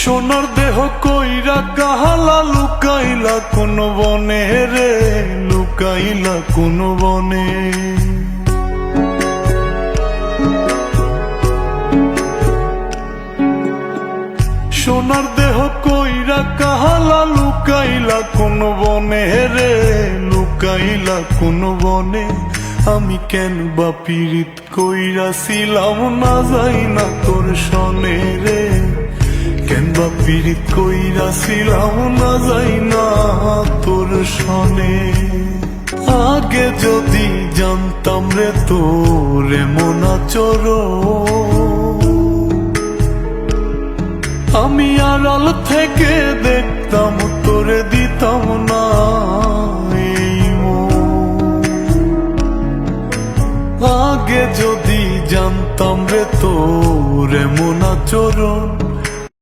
সোনার দেহ কইরা কাহালা লুকাইলা কোন বনে রে, লুকাইলা কোন বনে। সোনার দেহ কইরা কাহালা লুকাইলা কোন বনে রে, লুকাইলা কোন বনে। আমি কেন বা পীড়িত কইরাছিলাম না যাই না তোর সনে রে, কেন বা পীড়িত কইরাছিলাম না যাই না তোর সনে। আগে যদি জানতাম রে তোর এমন আচরণ, আমি আড়াল থেকে দেখতাম তোরে দিতাম না এই মন। আগে যদি জানতাম রে তোর এমন আচরণ,